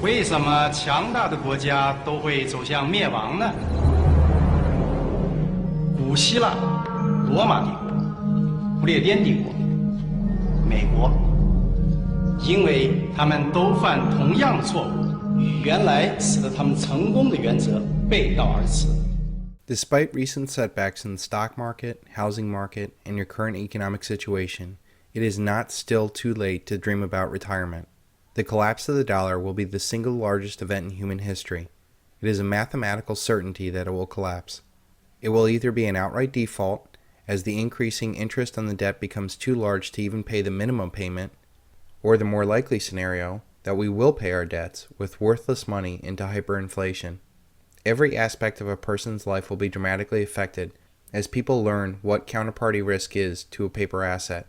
为什么强大的国家都会走向灭亡呢？古希腊、罗马帝国、不列颠帝国、美国，因为他们都犯同样的错误，与原来使得他们成功的原则背道而驰。Despite recent setbacks in the stock market, housing market, and your current economic situation, it is not still too late to dream about retirement. The collapse of the dollar will be the single largest event in human history. It is a mathematical certainty that it will collapse. It will either be an outright default, as the increasing interest on the debt becomes too large to even pay the minimum payment, or the more likely scenario, that we will pay our debts with worthless money into hyperinflation. Every aspect of a person's life will be dramatically affected as people learn what counterparty risk is to a paper asset.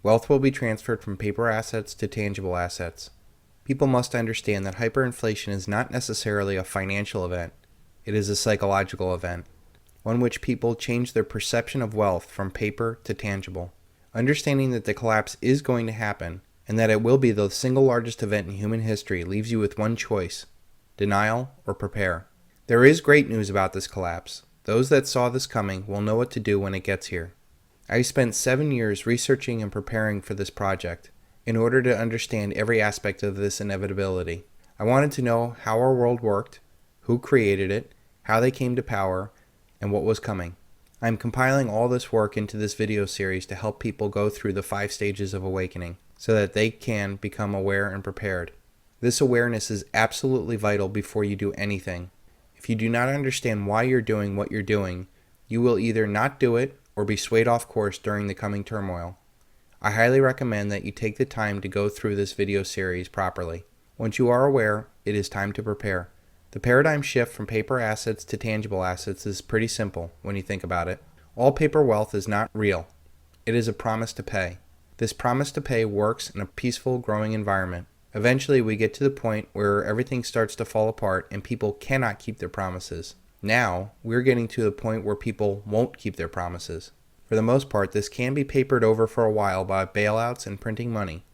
Wealth will be transferred from paper assets to tangible assets. People must understand that hyperinflation is not necessarily a financial event. It is a psychological event, one which people change their perception of wealth from paper to tangible. Understanding that the collapse is going to happen and that it will be the single largest event in human history leaves you with one choice: denial or prepare. There is great news about this collapse. Those that saw this coming will know what to do when it gets here. I spent 7 years researching and preparing for this project in order to understand every aspect of this inevitability. I wanted to know how our world worked, who created it, how they came to power, and what was coming. I am compiling all this work into this video series to help people go through the 5 stages of awakening so that they can become aware and prepared. This awareness is absolutely vital before you do anything. If you do not understand why you're doing what you're doing, you will either not do it or be swayed off course during the coming turmoil. I highly recommend that you take the time to go through this video series properly. Once you are aware, it is time to prepare. The paradigm shift from paper assets to tangible assets is pretty simple when you think about it. All paper wealth is not real. It is a promise to pay. This promise to pay works in a peaceful, growing environment. Eventually, we get to the point where everything starts to fall apart and people cannot keep their promises. Now, we're getting to the point where people won't keep their promises. For the most part, this can be papered over for a while by bailouts and printing money,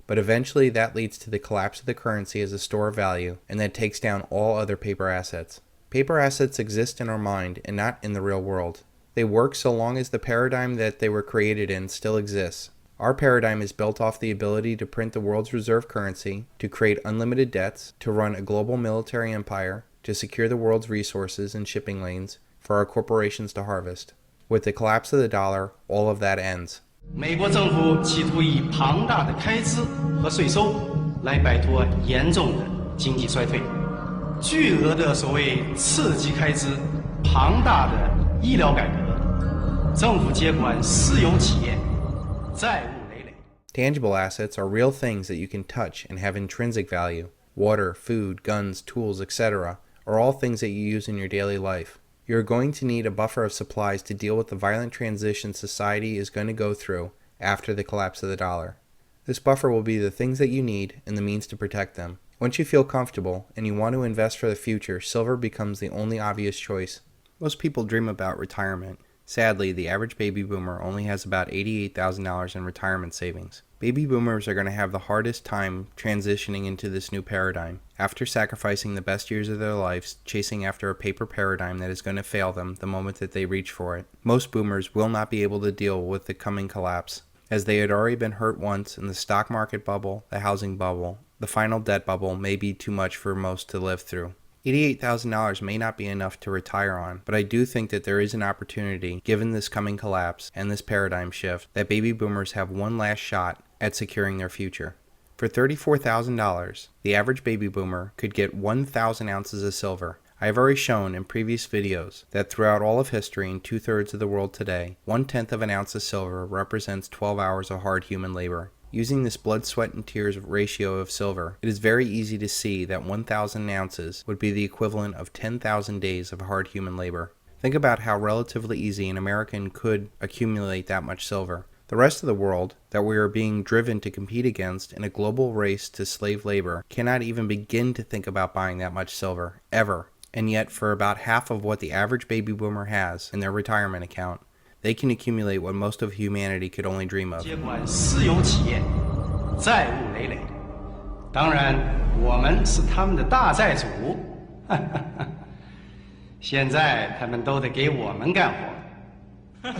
but eventually that leads to the collapse of the currency as a store of value, and that takes down all other paper assets. Paper assets exist in our mind and not in the real world. They work so long as the paradigm that they were created in still exists. Our paradigm is built off the ability to print the world's reserve currency, to create unlimited debts, to run a global military empire, to secure the world's resources and shipping lanes for our corporations to harvest. With the collapse of the dollar, all of that ends. 美国政府企图以庞大的开支和税收来摆脱严重的经济衰退，巨额的所谓刺激开支、庞大的医疗改革、政府接管私有企业。 Tangible assets are real things that you can touch and have intrinsic value. Water, food, guns, tools, etc. are all things that you use in your daily life. You're going to need a buffer of supplies to deal with the violent transition society is going to go through after the collapse of the dollar. This buffer will be the things that you need and the means to protect them. Once you feel comfortable and you want to invest for the future, silver becomes the only obvious choice. Most people dream about retirement. Sadly, the average baby boomer only has about $88,000 in retirement savings. Baby boomers are going to have the hardest time transitioning into this new paradigm, after sacrificing the best years of their lives chasing after a paper paradigm that is going to fail them the moment that they reach for it. Most boomers will not be able to deal with the coming collapse, as they had already been hurt once in the stock market bubble, the housing bubble. The final debt bubble may be too much for most to live through. $88,000 may not be enough to retire on, but I do think that there is an opportunity, given this coming collapse and this paradigm shift, that baby boomers have one last shot at securing their future. For $34,000, the average baby boomer could get 1,000 ounces of silver. I have already shown in previous videos that throughout all of history and 2/3 of the world today, 1/10 of an ounce of silver represents 12 hours of hard human labor. Using this blood, sweat, and tears ratio of silver, it is very easy to see that 1,000 ounces would be the equivalent of 10,000 days of hard human labor. Think about how relatively easy an American could accumulate that much silver. The rest of the world that we are being driven to compete against in a global race to slave labor cannot even begin to think about buying that much silver, ever. And yet, for about half of what the average baby boomer has in their retirement account, they can accumulate what most of humanity could only dream of. 当然，我们是他们的大债主。现在他们都得给我们干活。